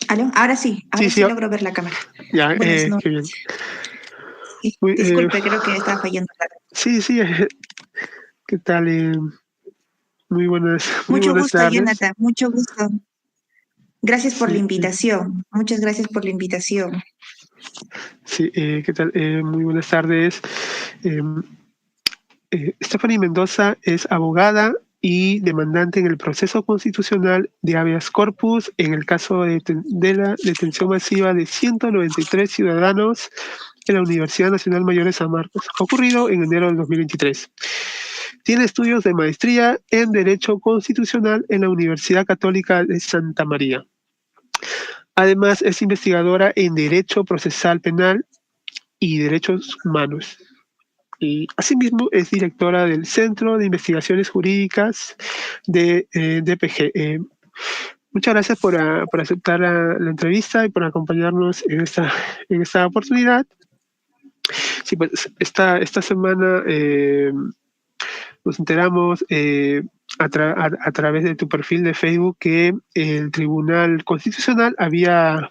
¿Aló? Sí, Ahora sí, sí logro ver la cámara. ya, Buenas qué noches. bien. Muy, Disculpe, creo que estaba fallando la red. sí, sí, ¿qué tal? Muy Mucho buenas gusto, tardes. Jonathan, mucho gusto. Gracias por la Sí, invitación. Muchas gracias por la invitación. sí, ¿qué tal? Muy buenas tardes. Eh, Stephanie Mendoza es abogada y demandante en el proceso constitucional de habeas corpus en el caso de la detención masiva de 193 ciudadanos en la Universidad Nacional Mayor de San Marcos, ocurrido en enero del 2023. Tiene estudios de maestría en Derecho Constitucional en la Universidad Católica de Santa María. Además, es investigadora en Derecho Procesal Penal y Derechos Humanos. Y asimismo es directora del Centro de Investigaciones Jurídicas de DPG. Muchas gracias por aceptar la entrevista y por acompañarnos en esta oportunidad. Sí, pues esta semana nos enteramos a través de tu perfil de Facebook que el Tribunal Constitucional había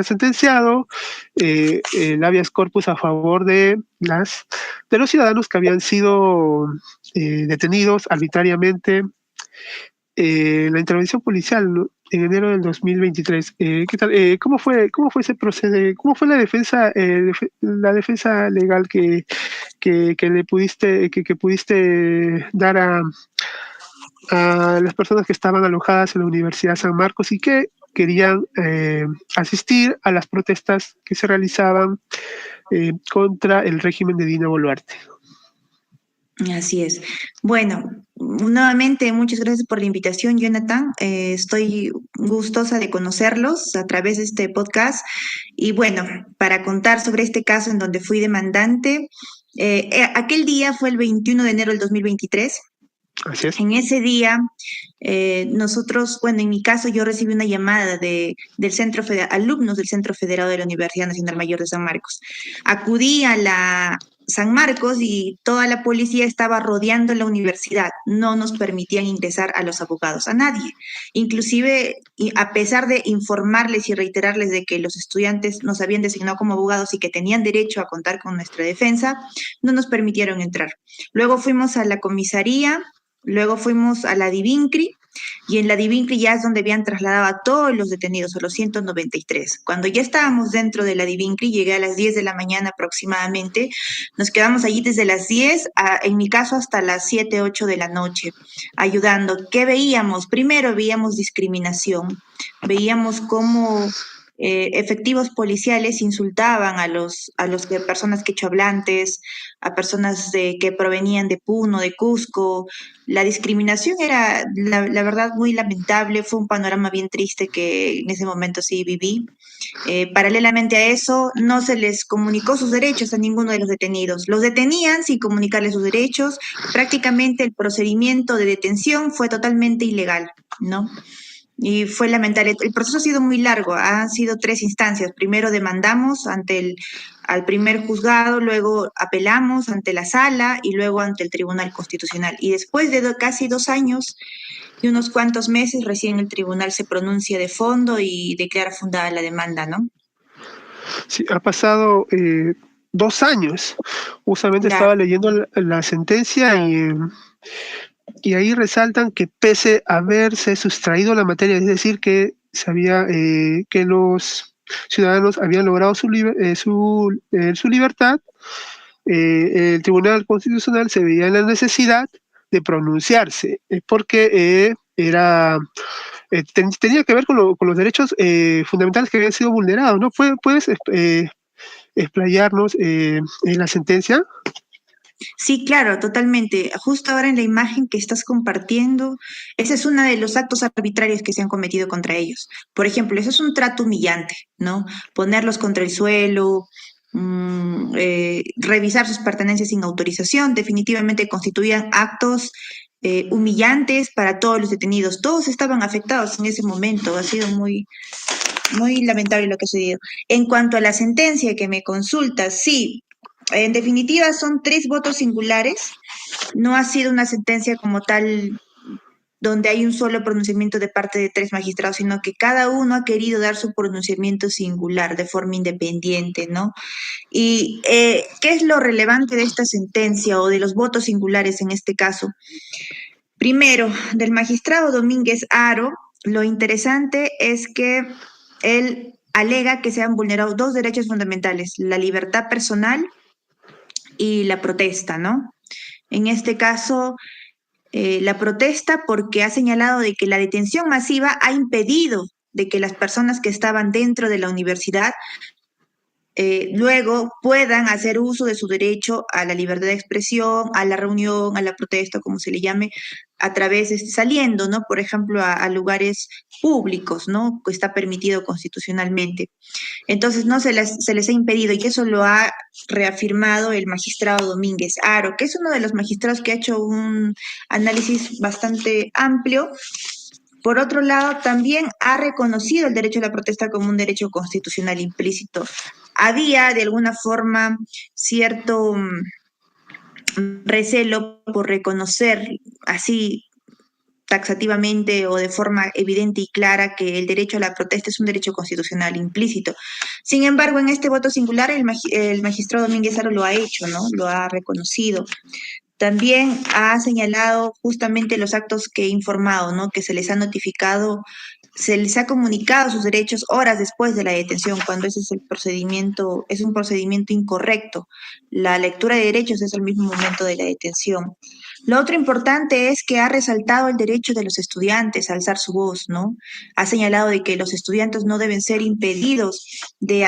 sentenciado el habeas corpus a favor de los ciudadanos que habían sido detenidos arbitrariamente en la intervención policial, ¿no? En enero del 2023. ¿Qué tal? Cómo fue ese proceso? ¿Cómo fue la defensa legal que le que pudiste dar a las personas que estaban alojadas en la Universidad San Marcos y que querían asistir a las protestas que se realizaban contra el régimen de Dina Boluarte? Así es. Bueno, nuevamente muchas gracias por la invitación, Jonathan. Estoy gustosa de conocerlos a través de este podcast. Y bueno, para contar sobre este caso en donde fui demandante, aquel día fue el 21 de enero del 2023. Así es. En ese día, nosotros, bueno, en mi caso, yo recibí una llamada del alumnos del Centro Federado de la Universidad Nacional Mayor de San Marcos. Acudí a la San Marcos y toda la policía estaba rodeando la universidad. No nos permitían ingresar a los abogados, a nadie. Inclusive, y a pesar de informarles y reiterarles de que los estudiantes nos habían designado como abogados y que tenían derecho a contar con nuestra defensa, no nos permitieron entrar. Luego fuimos a la comisaría. Luego fuimos a la Divincri y en la Divincri ya es donde habían trasladado a todos los detenidos, a los 193. Cuando ya estábamos dentro de la Divincri, llegué a las 10 de la mañana aproximadamente, nos quedamos allí desde las 10, en mi caso hasta las 7, 8 de la noche, ayudando. ¿Qué veíamos? Primero veíamos discriminación, veíamos cómo efectivos policiales insultaban a los personas quechohablantes, a personas que provenían de Puno, de Cusco. La discriminación era, la verdad, muy lamentable. Fue un panorama bien triste que en ese momento sí viví. Paralelamente a eso, no se les comunicó sus derechos a ninguno de los detenidos. Los detenían sin comunicarles sus derechos. Prácticamente el procedimiento de detención fue totalmente ilegal, ¿no? Y fue lamentable. El proceso ha sido muy largo, han sido 3 instancias. Primero demandamos al primer juzgado, luego apelamos ante la sala y luego ante el Tribunal Constitucional. Y después de casi 2 años y unos cuantos meses, recién el tribunal se pronuncia de fondo y declara fundada la demanda, ¿no? Sí, ha pasado 2 años. Justamente Claro. estaba leyendo la sentencia y ahí resaltan que pese a haberse sustraído la materia, es decir, que que los ciudadanos habían logrado su libertad, el Tribunal Constitucional se veía en la necesidad de pronunciarse, porque tenía que ver con los derechos fundamentales que habían sido vulnerados, ¿no? ¿Puedes explayarnos en la sentencia? Sí, claro, totalmente. Justo ahora en la imagen que estás compartiendo, ese es uno de los actos arbitrarios que se han cometido contra ellos. Por ejemplo, eso es un trato humillante, ¿no? Ponerlos contra el suelo, revisar sus pertenencias sin autorización, definitivamente constituían actos humillantes para todos los detenidos. Todos estaban afectados en ese momento. Ha sido muy, muy lamentable lo que ha sucedido. En cuanto a la sentencia que me consultas, sí, en definitiva son 3 votos singulares. No ha sido una sentencia como tal donde hay un solo pronunciamiento de parte de 3 magistrados, sino que cada uno ha querido dar su pronunciamiento singular de forma independiente, ¿no? ¿Y qué es lo relevante de esta sentencia o de los votos singulares en este caso? Primero, del magistrado Domínguez Haro, lo interesante es que él alega que se han vulnerado 2 derechos fundamentales, la libertad personal y la protesta, ¿no? En este caso, la protesta porque ha señalado de que la detención masiva ha impedido de que las personas que estaban dentro de la universidad luego puedan hacer uso de su derecho a la libertad de expresión, a la reunión, a la protesta, como se le llame, a través, saliendo, ¿no? Por ejemplo, a lugares públicos, ¿no? Que está permitido constitucionalmente. Entonces, no se les ha impedido, y eso lo ha reafirmado el magistrado Domínguez Haro, que es uno de los magistrados que ha hecho un análisis bastante amplio. Por otro lado, también ha reconocido el derecho a la protesta como un derecho constitucional implícito. Había, de alguna forma, cierto recelo por reconocer así taxativamente o de forma evidente y clara que el derecho a la protesta es un derecho constitucional implícito. Sin embargo, en este voto singular, el magistrado Domínguez Haro lo ha hecho, ¿no? Lo ha reconocido. También ha señalado justamente los actos que he informado, ¿no? Que se les ha notificado, se les ha comunicado sus derechos horas después de la detención, cuando ese es el procedimiento, es un procedimiento incorrecto. La lectura de derechos es al mismo momento de la detención. Lo otro importante es que ha resaltado el derecho de los estudiantes a alzar su voz, ¿no? Ha señalado de que los estudiantes no deben ser impedidos de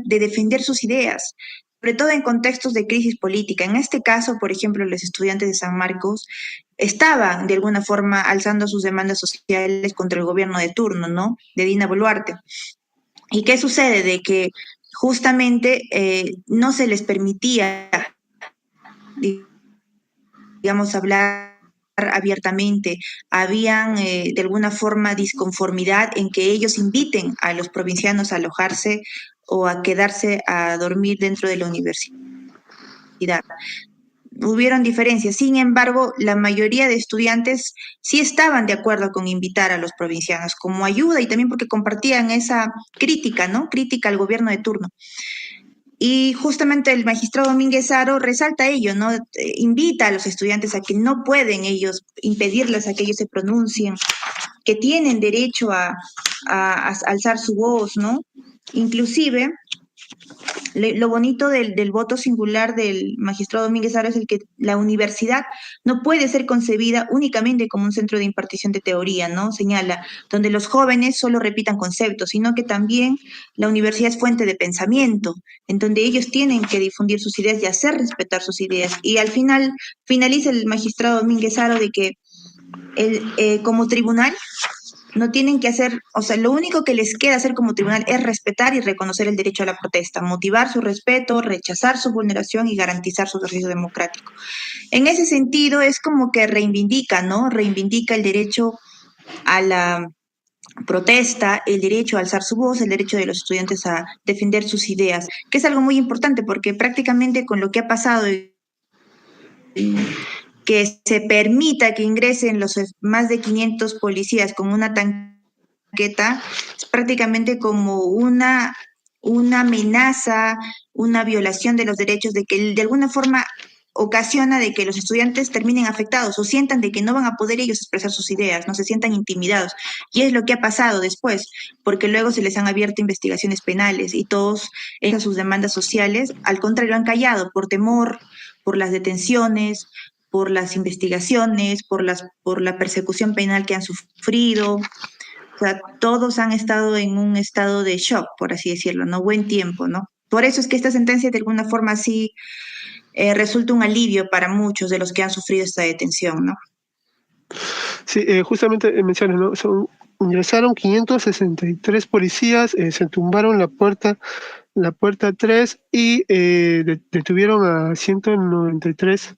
defender sus ideas, sobre todo en contextos de crisis política. En este caso, por ejemplo, los estudiantes de San Marcos estaban de alguna forma alzando sus demandas sociales contra el gobierno de turno, ¿no? De Dina Boluarte. ¿Y qué sucede? De que justamente no se les permitía, digamos, hablar abiertamente, habían de alguna forma disconformidad en que ellos inviten a los provincianos a alojarse o a quedarse a dormir dentro de la universidad. Hubieron diferencias, sin embargo, la mayoría de estudiantes sí estaban de acuerdo con invitar a los provincianos como ayuda y también porque compartían esa crítica, ¿no? Crítica al gobierno de turno. Y justamente el magistrado Domínguez Haro resalta ello, ¿no? Invita a los estudiantes a que no pueden ellos impedirles a que ellos se pronuncien, que tienen derecho a alzar su voz, ¿no? Inclusive, lo bonito del voto singular del magistrado Domínguez Haro es el que la universidad no puede ser concebida únicamente como un centro de impartición de teoría, ¿no? Señala, donde los jóvenes solo repitan conceptos, sino que también la universidad es fuente de pensamiento, en donde ellos tienen que difundir sus ideas y hacer respetar sus ideas. Y al final finaliza el magistrado Domínguez Haro de que como tribunal no tienen que hacer, o sea, lo único que les queda hacer como tribunal es respetar y reconocer el derecho a la protesta, motivar su respeto, rechazar su vulneración y garantizar su ejercicio democrático. En ese sentido, es como que reivindica, ¿no? Reivindica el derecho a la protesta, el derecho a alzar su voz, el derecho de los estudiantes a defender sus ideas, que es algo muy importante porque prácticamente con lo que ha pasado que se permita que ingresen los más de 500 policías con una tanqueta, es prácticamente como una amenaza, una violación de los derechos, de que de alguna forma ocasiona de que los estudiantes terminen afectados o sientan de que no van a poder ellos expresar sus ideas, no se sientan intimidados. Y es lo que ha pasado después, porque luego se les han abierto investigaciones penales y todos esas sus demandas sociales, al contrario, han callado por temor, por las detenciones, por las investigaciones, por la persecución penal que han sufrido. O sea, todos han estado en un estado de shock, por así decirlo, ¿no? Buen tiempo, ¿no? Por eso es que esta sentencia de alguna forma sí resulta un alivio para muchos de los que han sufrido esta detención, ¿no? Sí, justamente mencionas, ¿no? Ingresaron 563 policías, se tumbaron la puerta 3 y detuvieron a 193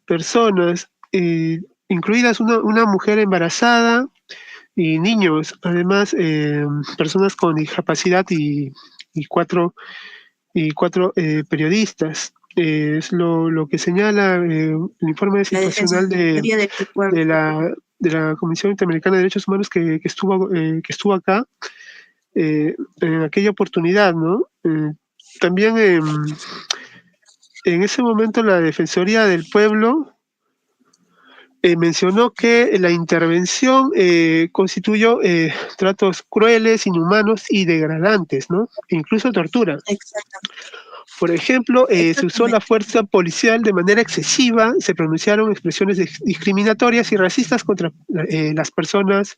personas, incluidas una mujer embarazada y niños, además personas con discapacidad y cuatro periodistas. es lo que señala el informe La situacional Defensoría del Pueblo. de la Comisión Interamericana de Derechos Humanos que estuvo acá en aquella oportunidad, ¿no? También en ese momento la Defensoría del Pueblo mencionó que la intervención constituyó tratos crueles, inhumanos y degradantes, ¿no? E incluso tortura. Exactamente. Por ejemplo, se usó la Exactamente. fuerza policial de manera excesiva, se pronunciaron expresiones discriminatorias y racistas contra las personas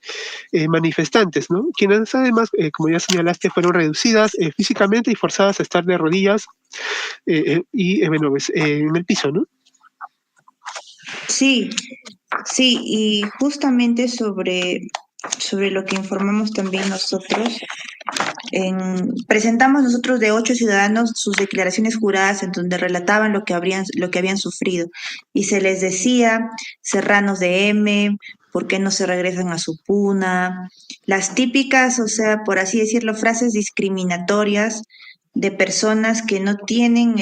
manifestantes, ¿no? Quienes además, como ya señalaste, fueron reducidas físicamente y forzadas a estar de rodillas bueno, pues, en el piso, ¿no? Sí, sí, y justamente sobre lo que informamos también nosotros, presentamos nosotros de 8 ciudadanos sus declaraciones juradas en donde relataban lo que habían sufrido. Y se les decía, serranos de M, ¿por qué no se regresan a su puna? Las típicas, o sea, por así decirlo, frases discriminatorias de personas que no tienen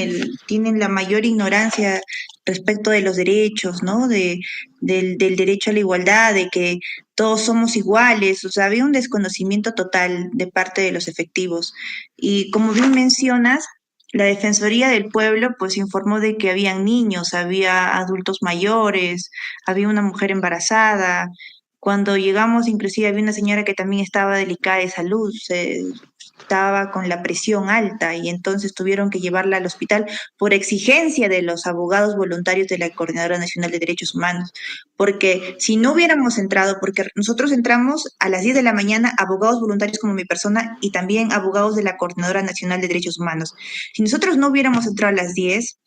la mayor ignorancia respecto de los derechos, ¿no? Del derecho a la igualdad, de que todos somos iguales, o sea, había un desconocimiento total de parte de los efectivos. Y como bien mencionas, la Defensoría del Pueblo pues informó de que habían niños, había adultos mayores, había una mujer embarazada. Cuando llegamos, inclusive había una señora que también estaba delicada de salud, estaba con la presión alta y entonces tuvieron que llevarla al hospital por exigencia de los abogados voluntarios de la Coordinadora Nacional de Derechos Humanos, porque si no hubiéramos entrado, porque nosotros entramos a las 10 de la mañana, abogados voluntarios como mi persona y también abogados de la Coordinadora Nacional de Derechos Humanos. Si nosotros no hubiéramos entrado a las 10,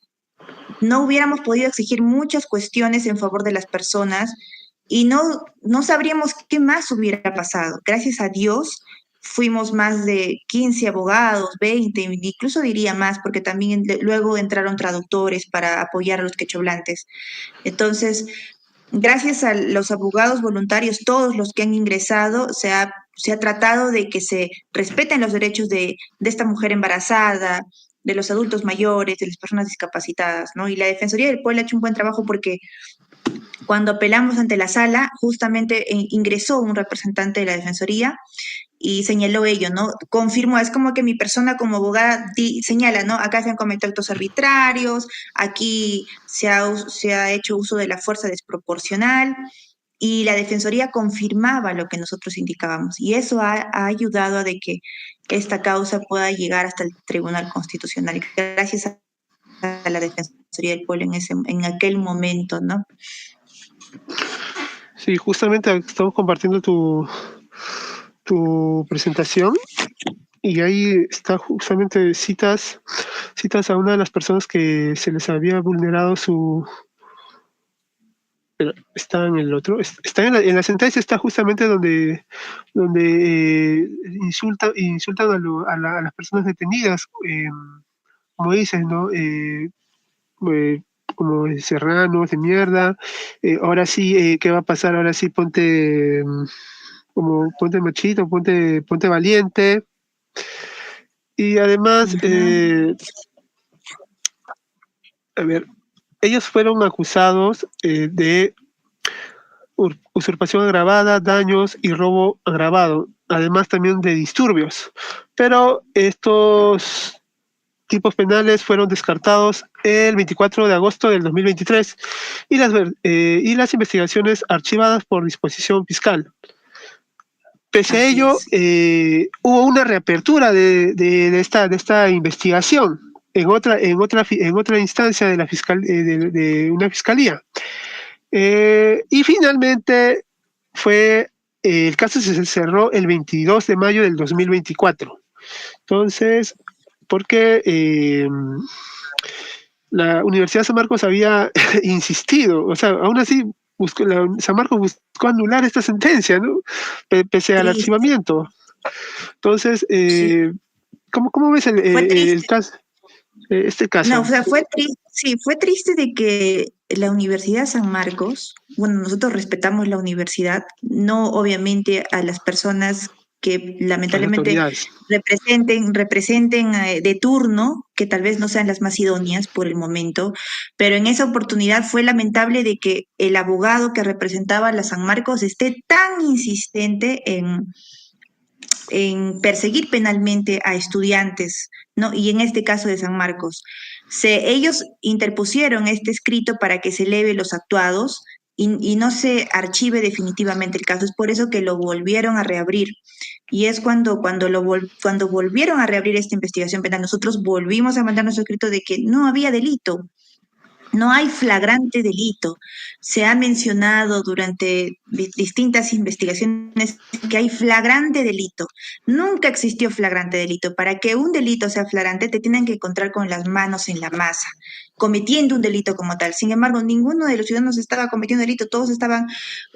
no hubiéramos podido exigir muchas cuestiones en favor de las personas y no sabríamos qué más hubiera pasado. Gracias a Dios fuimos más de 15 abogados, 20, incluso diría más, porque también luego entraron traductores para apoyar a los quechoblantes. Entonces, gracias a los abogados voluntarios, todos los que han ingresado, se ha tratado de que se respeten los derechos de esta mujer embarazada, de los adultos mayores, de las personas discapacitadas, ¿no? Y la Defensoría del Pueblo ha hecho un buen trabajo porque cuando apelamos ante la sala, justamente ingresó un representante de la Defensoría y señaló ello, ¿no? Confirmó, es como que mi persona como abogada señala, ¿no? Acá se han cometido actos arbitrarios, aquí se ha hecho uso de la fuerza desproporcional y la Defensoría confirmaba lo que nosotros indicábamos y eso ha ayudado a de que esta causa pueda llegar hasta el Tribunal Constitucional. Gracias a la Defensoría del Pueblo en aquel momento, ¿no? Sí, justamente estamos compartiendo tu presentación y ahí está justamente citas a una de las personas que se les había vulnerado pero está en el otro, está en la sentencia, está justamente donde insultan a las personas detenidas, como dices, ¿no? Eh, como serranos de mierda, ahora sí, ¿qué va a pasar? Ahora sí, ponte machito, ponte valiente. Y además, Ujú. a ver, ellos fueron acusados de usurpación agravada, daños y robo agravado, además también de disturbios. Pero estos tipos penales fueron descartados el 24 de agosto del 2023 y las investigaciones archivadas por disposición fiscal. Pese a Así ello, es. hubo una reapertura de esta investigación en otra instancia de de una fiscalía. Y finalmente el caso se cerró el 22 de mayo del 2024. Entonces, porque la Universidad de San Marcos había insistido, o sea, aún así San Marcos buscó anular esta sentencia, ¿no? Pese al Triste, archivamiento. Entonces, sí. ¿cómo ves Fue el triste. caso, este No, o caso? sea, fue triste, sí, fue triste de que la Universidad San Marcos, bueno, nosotros respetamos la universidad, no obviamente a las personas que Las lamentablemente autoridades. representen de turno, que tal vez no sean las más idóneas por el momento, pero en esa oportunidad fue lamentable de que el abogado que representaba a la San Marcos esté tan insistente en perseguir penalmente a estudiantes, ¿no? Y en este caso de San Marcos. Ellos interpusieron este escrito para que se eleve los actuados y no se archive definitivamente el caso. Es por eso que lo volvieron a reabrir. Y es cuando volvieron a reabrir esta investigación penal, nosotros volvimos a mandar nuestro escrito de que no había delito, no hay flagrante delito. Se ha mencionado durante distintas investigaciones que hay flagrante delito. Nunca existió flagrante delito. Para que un delito sea flagrante, te tienen que encontrar con las manos en la masa, cometiendo un delito como tal. Sin embargo, ninguno de los ciudadanos estaba cometiendo delito. Todos estaban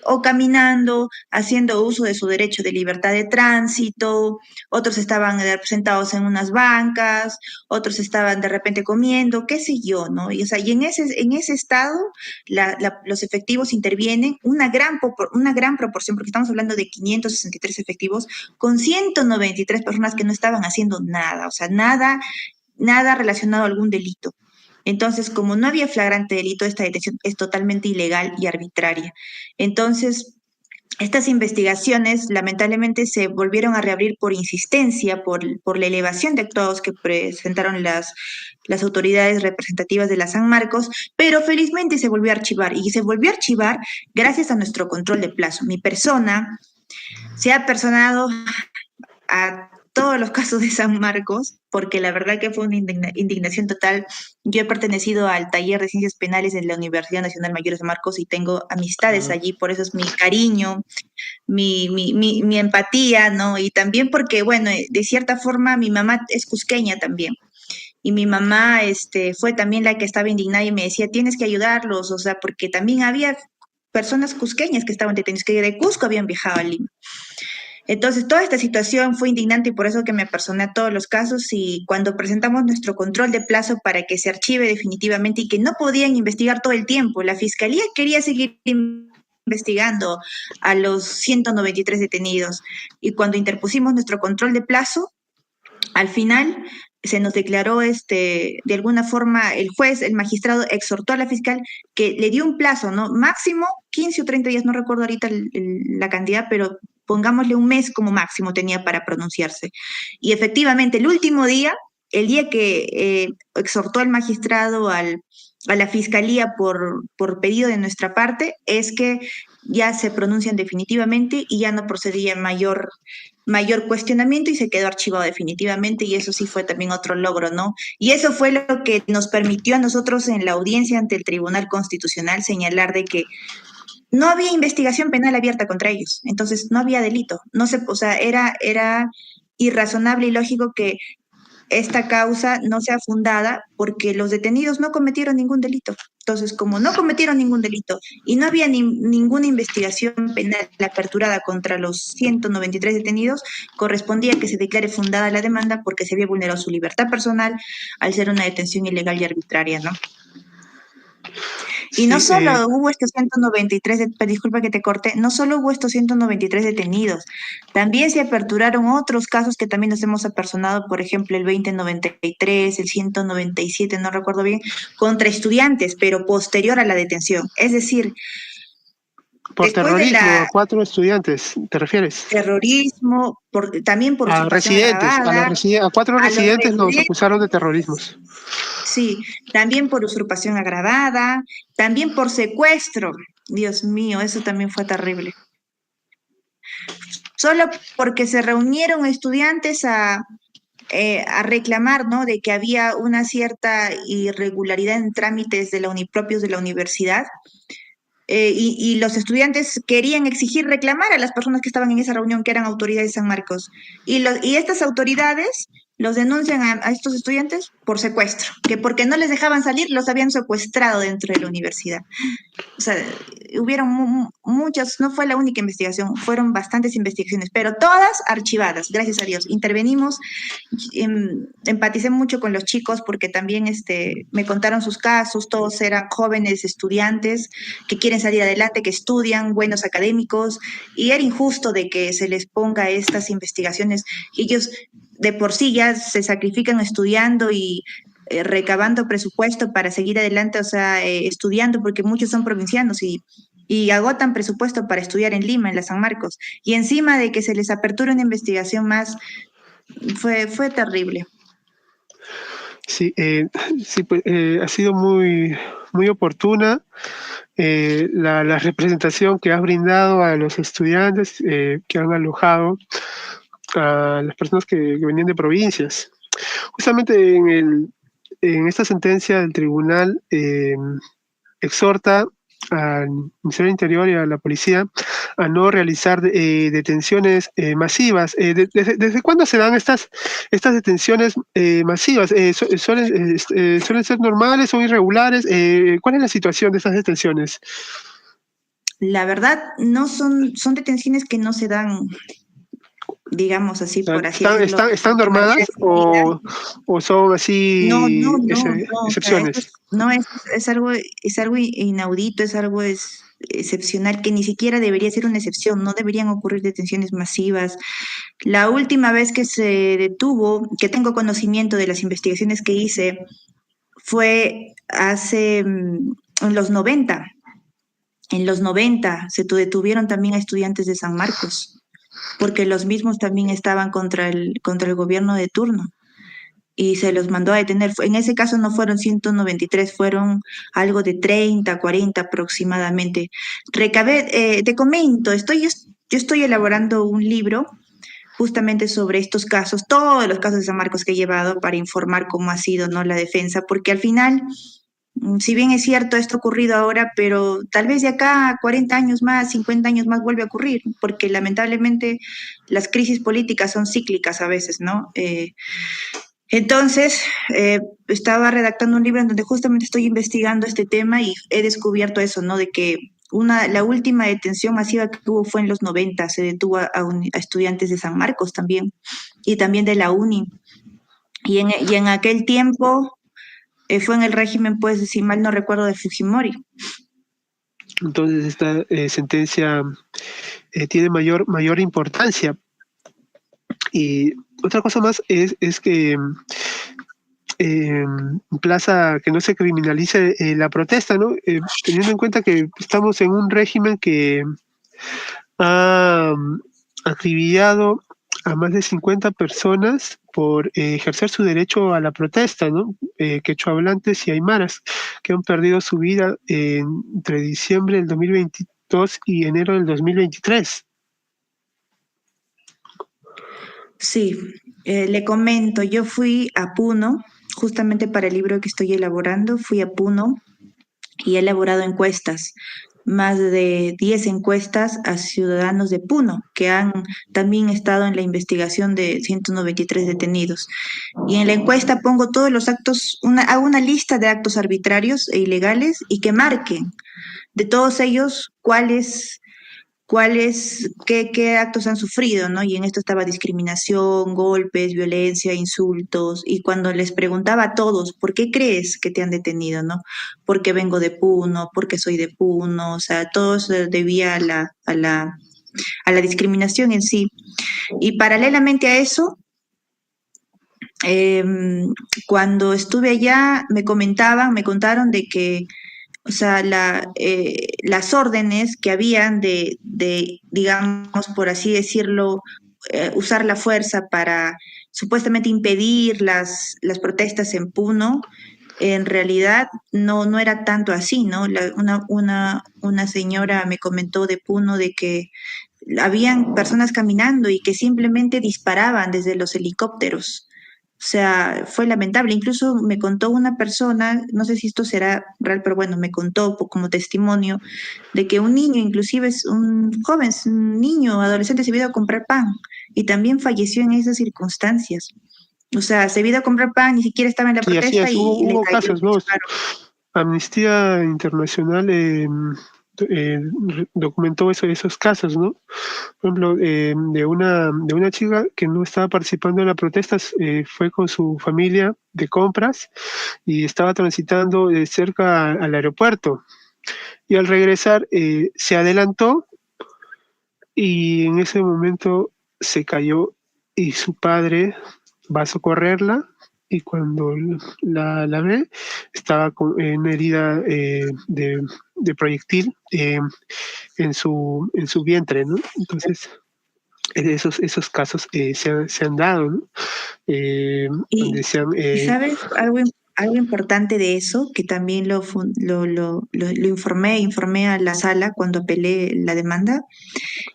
o caminando, haciendo uso de su derecho de libertad de tránsito, otros estaban sentados en unas bancas, otros estaban de repente comiendo, qué sé yo, ¿no? Y, o sea, y en ese estado los efectivos intervienen una gran proporción, porque estamos hablando de 563 efectivos, con 193 personas que no estaban haciendo nada, o sea, nada relacionado a algún delito. Entonces, como no había flagrante delito, esta detención es totalmente ilegal y arbitraria. Entonces, estas investigaciones lamentablemente se volvieron a reabrir por insistencia, por la elevación de actuados que presentaron las autoridades representativas de la San Marcos, pero felizmente se volvió a archivar y se volvió a archivar gracias a nuestro control de plazo. Mi persona se ha personado a todos los casos de San Marcos, porque la verdad que fue una indignación total. Yo he pertenecido al taller de ciencias penales de la Universidad Nacional Mayor de San Marcos y tengo amistades allí, por eso es mi cariño, mi empatía, ¿no? Y también porque, bueno, de cierta forma mi mamá es cusqueña también. Y mi mamá fue también la que estaba indignada y me decía, tienes que ayudarlos, o sea, porque también había personas cusqueñas que estaban detenidas, que de Cusco habían viajado a Lima. Entonces, toda esta situación fue indignante y por eso que me personé a todos los casos y cuando presentamos nuestro control de plazo para que se archive definitivamente y que no podían investigar todo el tiempo, la Fiscalía quería seguir investigando a los 193 detenidos y cuando interpusimos nuestro control de plazo, al final se nos declaró, de alguna forma, el juez, el magistrado, exhortó a la fiscal que le dio un plazo, ¿no? Máximo 15 o 30 días, no recuerdo ahorita la cantidad, pero pongámosle un mes como máximo tenía para pronunciarse. Y efectivamente, el último día, el día que exhortó el magistrado a la fiscalía por pedido de nuestra parte, es que ya se pronuncian definitivamente y ya no procedía mayor cuestionamiento y se quedó archivado definitivamente y eso sí fue también otro logro, ¿no? Y eso fue lo que nos permitió a nosotros en la audiencia ante el Tribunal Constitucional señalar de que no había investigación penal abierta contra ellos, entonces no había delito, o sea, era irrazonable y lógico que esta causa no sea fundada porque los detenidos no cometieron ningún delito. Entonces, como no cometieron ningún delito y no había ninguna investigación penal aperturada contra los 193 detenidos, correspondía que se declare fundada la demanda porque se había vulnerado su libertad personal al ser una detención ilegal y arbitraria, ¿no? Y no solo hubo estos 193, disculpa que te corte, no solo hubo estos 193 detenidos, también se aperturaron otros casos que también nos hemos apersonado, por ejemplo, el 2093, el 197, no recuerdo bien, contra estudiantes, pero posterior a la detención. Es decir, por terrorismo, a 4 estudiantes, ¿te refieres? Terrorismo, también por usurpación agravada. A 4 residentes los acusaron de terrorismos. Sí, también por usurpación agravada, también por secuestro. Dios mío, eso también fue terrible. Solo porque se reunieron estudiantes a reclamar, ¿no? De que había una cierta irregularidad en trámites propios de la universidad. Y los estudiantes querían exigir reclamar a las personas que estaban en esa reunión, que eran autoridades de San Marcos. Y estas autoridades los denuncian a estos estudiantes por secuestro, que porque no les dejaban salir, los habían secuestrado dentro de la universidad. O sea, hubieron muchas, no fue la única investigación, fueron bastantes investigaciones, pero todas archivadas, gracias a Dios. Intervenimos, empaticé mucho con los chicos porque también me contaron sus casos, todos eran jóvenes estudiantes que quieren salir adelante, que estudian, buenos académicos, y era injusto de que se les ponga estas investigaciones. Ellos de por sí ya día se sacrifican estudiando y recabando presupuesto para seguir adelante, o sea, estudiando, porque muchos son provincianos y agotan presupuesto para estudiar en Lima, en la San Marcos. Y encima de que se les apertura una investigación más, fue terrible. Sí, sí, pues, ha sido muy oportuna la representación que has brindado a los estudiantes que han alojado a las personas que venían de provincias. Justamente en esta sentencia del tribunal exhorta al Ministerio del Interior y a la policía a no realizar detenciones masivas. ¿Desde cuándo se dan estas detenciones masivas? ¿Suelen ser normales o irregulares? ¿Cuál es la situación de estas detenciones? La verdad, no son detenciones que no se dan, digamos así, O sea, por así decirlo, ¿están de manera normadas seguida. o son No, así no, no, no, o sea, excepciones? no es algo inaudito, es algo excepcional que ni siquiera debería ser una excepción, no deberían ocurrir detenciones masivas. La última vez que se detuvo, que tengo conocimiento de las investigaciones que hice, fue hace en los 90. En los 90 se detuvieron también a estudiantes de San Marcos, porque los mismos también estaban contra el gobierno de turno y se los mandó a detener. En ese caso no fueron 193, fueron algo de 30, 40 aproximadamente. Te comento, yo estoy elaborando un libro justamente sobre estos casos, todos los casos de San Marcos que he llevado para informar cómo ha sido, ¿no?, la defensa, porque al final, si bien es cierto, esto ha ocurrido ahora, pero tal vez de acá a 40 años más, 50 años más vuelve a ocurrir, porque lamentablemente las crisis políticas son cíclicas a veces, ¿no? Entonces, estaba redactando un libro en donde justamente estoy investigando este tema y he descubierto eso, ¿no? De que la última detención masiva que hubo fue en los 90, se detuvo a estudiantes de San Marcos también y también de la UNI. Y en aquel tiempo fue en el régimen, pues, si mal no recuerdo, de Fujimori. Entonces esta sentencia tiene mayor importancia. Y otra cosa más es que plaza que no se criminalice la protesta, ¿no? Teniendo en cuenta que estamos en un régimen que ha acribillado a más de 50 personas por ejercer su derecho a la protesta, ¿no? Quechohablantes y aymaras, que han perdido su vida entre diciembre del 2022 y enero del 2023. Sí, le comento, yo fui a Puno, justamente para el libro que estoy elaborando, fui a Puno y he elaborado encuestas, más de 10 encuestas a ciudadanos de Puno, que han también estado en la investigación de 193 detenidos. Y en la encuesta pongo todos los actos, hago una lista de actos arbitrarios e ilegales y que marquen de todos ellos qué actos han sufrido, ¿no? Y en esto estaba discriminación, golpes, violencia, insultos. Y cuando les preguntaba a todos, ¿por qué crees que te han detenido, no? Porque vengo de Puno, porque soy de Puno, o sea, todo se debía a la discriminación en sí. Y paralelamente a eso, cuando estuve allá, me contaron de que, o sea, las órdenes que habían digamos, por así decirlo, usar la fuerza para supuestamente impedir las protestas en Puno, en realidad no era tanto así, ¿no? Una señora me comentó de Puno de que habían personas caminando y que simplemente disparaban desde los helicópteros. O sea, fue lamentable. Incluso me contó una persona, no sé si esto será real, pero bueno, me contó como testimonio de que un niño, inclusive es un joven, es un niño, adolescente, se vio a comprar pan y también falleció en esas circunstancias. O sea, se vio a comprar pan, ni siquiera estaba en la Sí, así protesta es, y le hubo cayó el casos, ¿no? disparo. Amnistía Internacional documentó esos casos, ¿no? Por ejemplo, de una chica que no estaba participando en las protestas, fue con su familia de compras y estaba transitando cerca al aeropuerto. Y al regresar se adelantó y en ese momento se cayó y su padre va a socorrerla y cuando la ve, estaba con una herida de proyectil en su vientre, ¿no? Entonces, esos casos se han dado, ¿no? Donde Y, se han... y sabes, algo importante de eso, que también lo informé a la sala cuando apelé la demanda,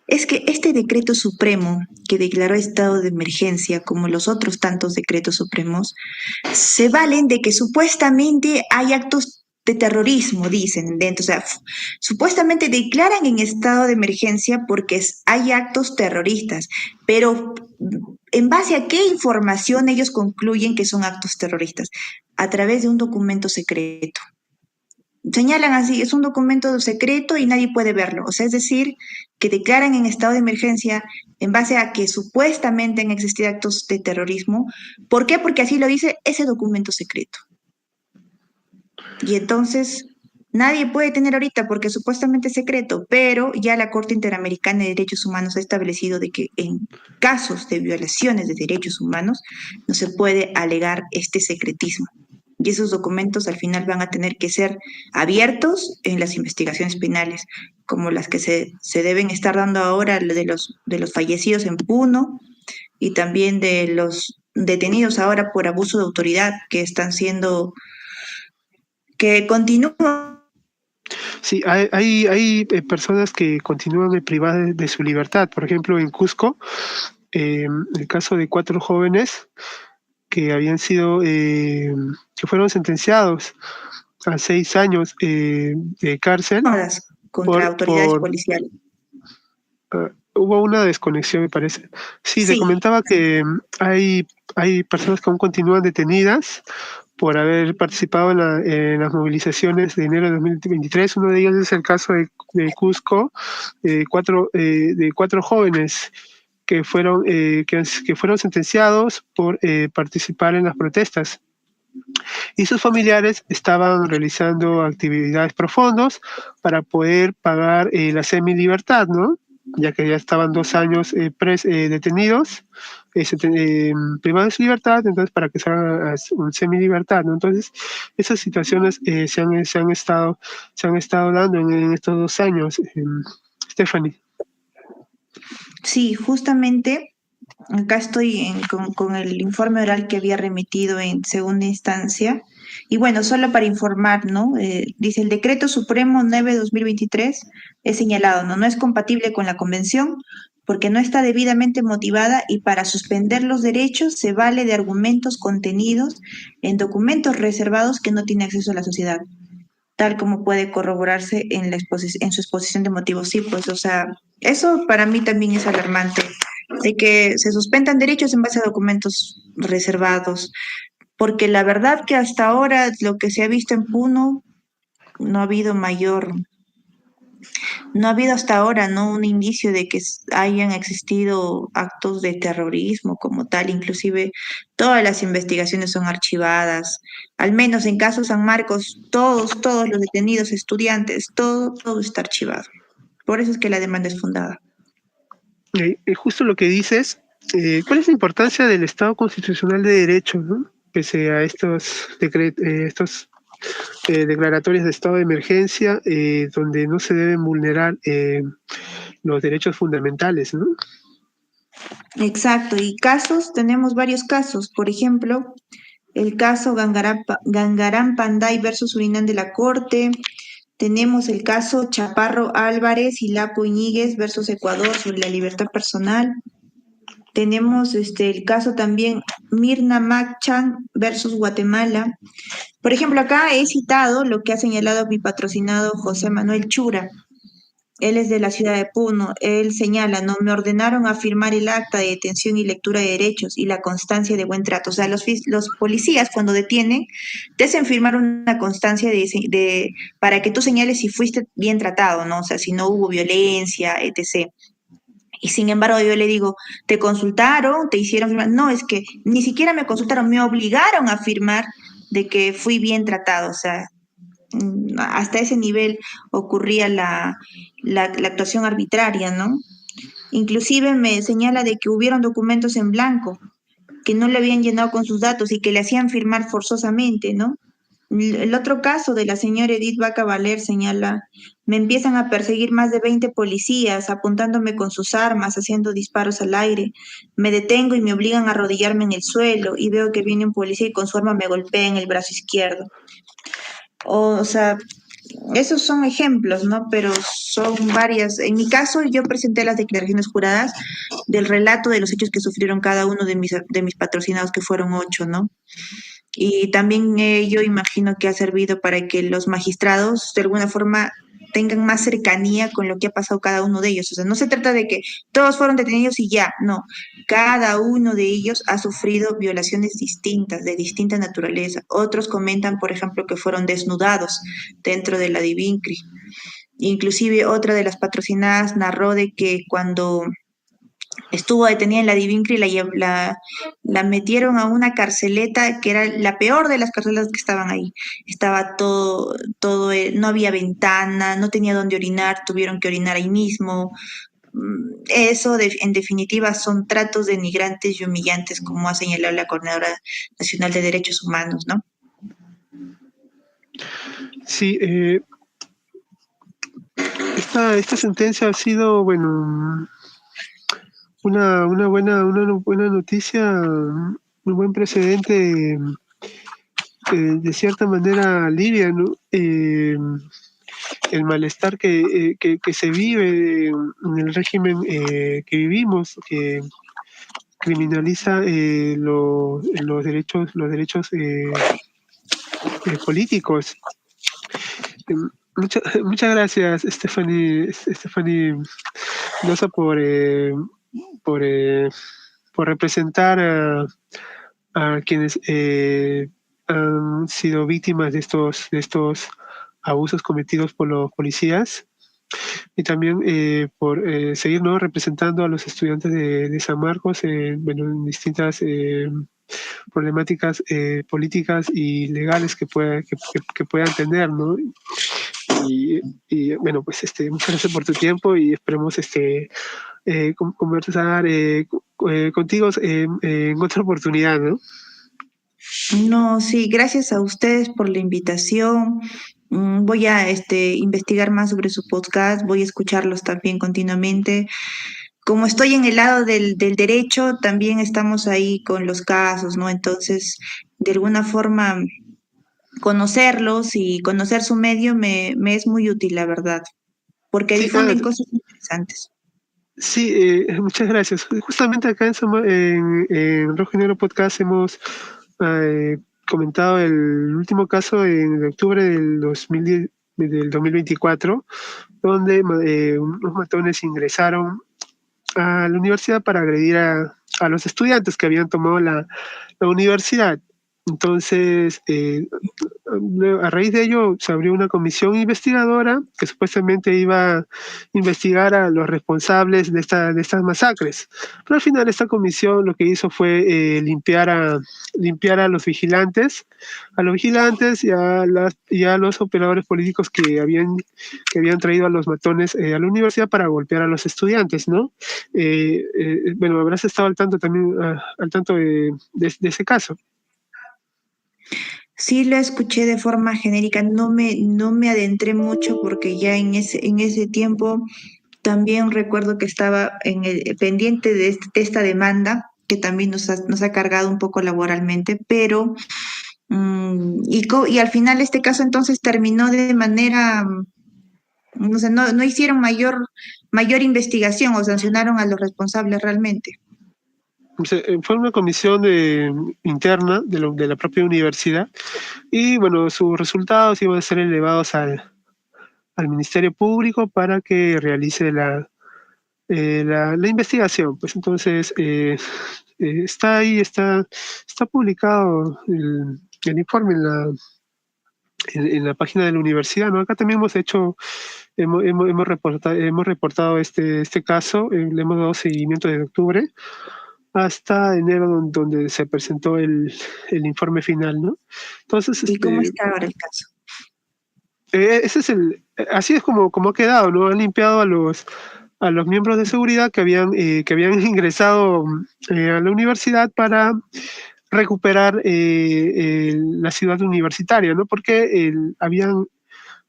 es que este decreto supremo que declaró estado de emergencia, como los otros tantos decretos supremos, se valen de que supuestamente hay actos de terrorismo, dicen dentro, o sea, supuestamente declaran en estado de emergencia porque hay actos terroristas, pero ¿en base a qué información ellos concluyen que son actos terroristas? A través de un documento secreto. Señalan así, es un documento secreto y nadie puede verlo. O sea, es decir, que declaran en estado de emergencia en base a que supuestamente han existido actos de terrorismo. ¿Por qué? Porque así lo dice ese documento secreto. Y entonces nadie puede tener ahorita porque supuestamente es secreto, pero ya la Corte Interamericana de Derechos Humanos ha establecido de que en casos de violaciones de derechos humanos no se puede alegar este secretismo. Y esos documentos al final van a tener que ser abiertos en las investigaciones penales, como las que se deben estar dando ahora de los fallecidos en Puno y también de los detenidos ahora por abuso de autoridad que están siendo, que continúan. Sí, hay personas que continúan privadas de su libertad. Por ejemplo, en Cusco, el caso de 4 jóvenes que habían sido, que fueron sentenciados a 6 años de cárcel Contra por, autoridades por policiales. hubo una desconexión, me parece. Sí, te Sí, comentaba que hay personas que aún continúan detenidas por haber participado en las movilizaciones de enero de 2023. Uno de ellos es el caso de Cusco, de 4 jóvenes que fueron sentenciados por participar en las protestas. Y sus familiares estaban realizando actividades profundas para poder pagar la semi-libertad, ¿no? Ya que ya estaban 2 años detenidos, privados de su libertad, entonces para que salgan un semi-libertad, ¿no? Entonces, esas situaciones se han estado dando en estos 2 años, Stephanie. sí, justamente acá estoy con el informe oral que había remitido en segunda instancia. Y bueno, solo para informar, ¿no? Dice el decreto supremo 9/2023 es señalado, ¿no? No es compatible con la convención porque no está debidamente motivada y para suspender los derechos se vale de argumentos contenidos en documentos reservados que no tiene acceso a la sociedad, tal como puede corroborarse en en su exposición de motivos. Sí, pues, o sea, eso para mí también es alarmante, de que se suspendan derechos en base a documentos reservados, porque la verdad que hasta ahora lo que se ha visto en Puno no ha habido no ha habido hasta ahora, ¿no? Un indicio de que hayan existido actos de terrorismo como tal, inclusive todas las investigaciones son archivadas, al menos en caso San Marcos, todos los detenidos, estudiantes, todo está archivado. Por eso es que la demanda es fundada. Justo lo que dices, ¿cuál es la importancia del Estado constitucional de derecho, ¿no? Pese a estos declaratorias de estado de emergencia, donde no se deben vulnerar los derechos fundamentales, ¿no? Exacto, y casos, tenemos varios casos, por ejemplo, el caso Gangarán Panday versus Surinam de la Corte. Tenemos el caso Chaparro Álvarez y Lapo Iñiguez versus Ecuador sobre la libertad personal. Tenemos el caso también Mirna Machan versus Guatemala. Por ejemplo, acá he citado lo que ha señalado mi patrocinado José Manuel Chura. Él es de la ciudad de Puno. Él señala, no me ordenaron a firmar el acta de detención y lectura de derechos y la constancia de buen trato. O sea, los policías cuando detienen te hacen firmar una constancia para que tú señales si fuiste bien tratado, ¿no? O sea, si no hubo violencia, etc. Y sin embargo, yo le digo, ¿te consultaron? ¿Te hicieron firmar? No, es que ni siquiera me consultaron, me obligaron a firmar de que fui bien tratado. O sea, hasta ese nivel ocurría la actuación arbitraria, ¿no? Inclusive me señala de que hubieron documentos en blanco que no le habían llenado con sus datos y que le hacían firmar forzosamente, ¿no? El otro caso de la señora Edith Vaca Valer señala, me empiezan a perseguir más de 20 policías, apuntándome con sus armas, haciendo disparos al aire. Me detengo y me obligan a arrodillarme en el suelo y veo que viene un policía y con su arma me golpea en el brazo izquierdo. O sea, esos son ejemplos, ¿no? Pero son varias. En mi caso, yo presenté las declaraciones juradas del relato de los hechos que sufrieron cada uno de mis patrocinados, que fueron 8, ¿no? Y también yo imagino que ha servido para que los magistrados de alguna forma tengan más cercanía con lo que ha pasado cada uno de ellos. O sea, no se trata de que todos fueron detenidos y ya, no. Cada uno de ellos ha sufrido violaciones distintas, de distinta naturaleza. Otros comentan, por ejemplo, que fueron desnudados dentro de la Divincri. Inclusive otra de las patrocinadas narró de que cuando estuvo detenida en la Divincri, la metieron a una carceleta que era la peor de las carceletas que estaban ahí. Estaba no había ventana, no tenía dónde orinar, tuvieron que orinar ahí mismo. Eso, en definitiva, son tratos denigrantes y humillantes, como ha señalado la Coordinadora Nacional de Derechos Humanos, ¿no? Sí, esta sentencia ha sido, bueno, una buena noticia, un buen precedente, de cierta manera alivia, ¿no? El malestar que se vive en el régimen que vivimos, que criminaliza los derechos políticos. Muchas gracias, Stephanie Loza, por, eh, por representar a quienes han sido víctimas de estos abusos cometidos por los policías, y también por seguir, ¿no?, representando a los estudiantes de San Marcos bueno, en distintas problemáticas políticas y legales que puedan tener, ¿no? Y bueno, pues muchas gracias por tu tiempo y esperemos conversar contigo en otra oportunidad, ¿no? No, sí, gracias a ustedes por la invitación. Voy a investigar más sobre su podcast, voy a escucharlos también continuamente. Como estoy en el lado del derecho, también estamos ahí con los casos, ¿no? Entonces, de alguna forma, conocerlos y conocer su medio me es muy útil, la verdad, porque Sí, difunden cosas interesantes. sí, muchas gracias. Justamente acá en Rojo y Negro Podcast hemos eh, comentado el último caso en octubre del 2024, donde unos matones ingresaron a la universidad para agredir a los estudiantes que habían tomado la universidad. Entonces, a raíz de ello se abrió una comisión investigadora que supuestamente iba a investigar a los responsables de estas masacres. Pero al final esta comisión lo que hizo fue limpiar a los vigilantes y a los operadores políticos que habían traído a los matones a la universidad para golpear a los estudiantes, ¿no? Bueno, habrás estado al tanto también, al tanto de ese caso. Sí lo escuché de forma genérica, no me adentré mucho porque ya en ese tiempo también recuerdo que estaba pendiente de esta demanda que también nos ha cargado un poco laboralmente, pero y al final este caso entonces terminó de manera, o sea, no hicieron mayor investigación o sancionaron a los responsables realmente. Fue una comisión interna de la propia universidad y bueno, sus resultados iban a ser elevados al Ministerio Público para que realice la investigación. Pues entonces está ahí, está publicado el informe en la página de la universidad, ¿no? Acá también hemos reportado este caso, le hemos dado seguimiento desde octubre hasta enero, donde se presentó el informe final, ¿no? Entonces, ¿Y cómo está ahora el caso? ese es así es como ha quedado, ¿no? Han limpiado a los miembros de seguridad que habían ingresado a la universidad para recuperar la ciudad universitaria, ¿no? Porque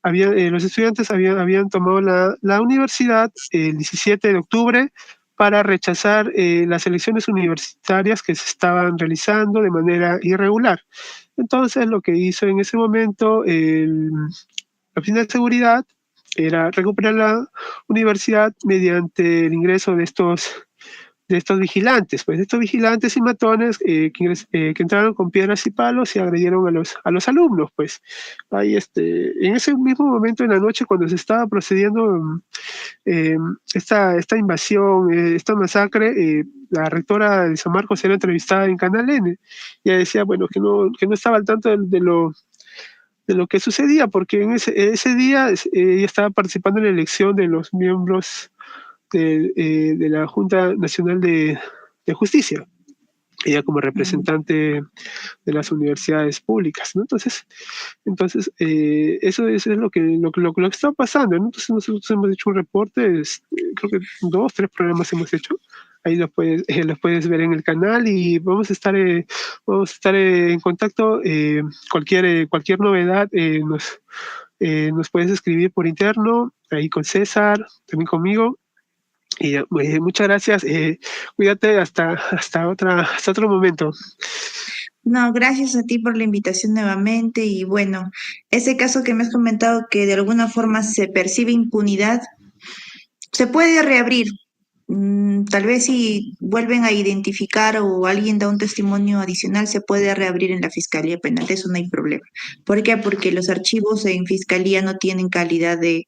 los estudiantes habían tomado la universidad el 17 de octubre para rechazar las elecciones universitarias que se estaban realizando de manera irregular. Entonces, lo que hizo en ese momento la oficina de seguridad era recuperar la universidad mediante el ingreso de estos vigilantes, pues de estos vigilantes y matones que entraron con piedras y palos y agredieron a los alumnos, pues. Ahí, en ese mismo momento en la noche, cuando se estaba procediendo esta invasión, esta masacre, la rectora de San Marcos era entrevistada en Canal N, y ella decía, bueno, que no estaba al tanto de lo que sucedía, porque en ese día ella estaba participando en la elección de los miembros de la Junta Nacional de Justicia, ella como representante de las universidades públicas, ¿no? Eso es lo que está pasando, ¿no? Entonces nosotros hemos hecho un reporte, creo que 2, 3 programas hemos hecho, ahí los puedes ver en el canal y vamos a estar en contacto, cualquier novedad nos puedes escribir por interno, ahí con César, también conmigo. Y muchas gracias. Cuídate hasta otro momento. No, gracias a ti por la invitación nuevamente y bueno, ese caso que me has comentado que de alguna forma se percibe impunidad, se puede reabrir. Tal vez si vuelven a identificar o alguien da un testimonio adicional, se puede reabrir en la Fiscalía Penal, eso no hay problema. ¿Por qué? Porque los archivos en Fiscalía no tienen calidad de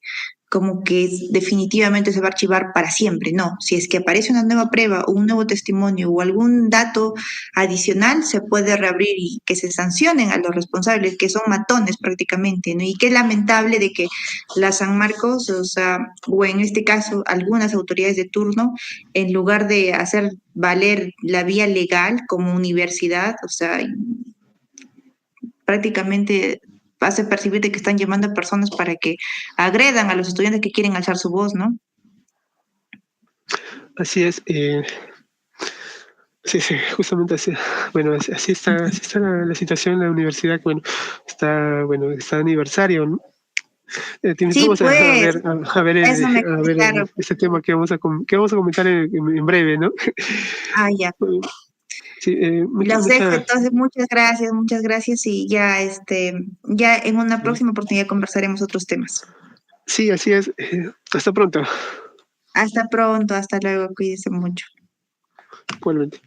como que definitivamente se va a archivar para siempre. No, si es que aparece una nueva prueba o un nuevo testimonio o algún dato adicional, se puede reabrir y que se sancionen a los responsables, que son matones prácticamente, ¿no? Y qué lamentable de que la San Marcos, o sea, o en este caso algunas autoridades de turno, en lugar de hacer valer la vía legal como universidad, o sea, prácticamente hace percibir de que están llamando a personas para que agredan a los estudiantes que quieren alzar su voz, ¿no? Así es. Sí, justamente así. Bueno, así está la situación en la universidad. Está de aniversario, ¿no? Sí, Vamos pues, eso me a ver comentaron. este tema que vamos a comentar en breve, ¿no? Ah, ya. Sí, Los dejo, entonces, muchas gracias y ya, ya en una próxima oportunidad conversaremos otros temas. sí, así es. Hasta pronto. Hasta pronto, hasta luego, cuídense mucho. Igualmente.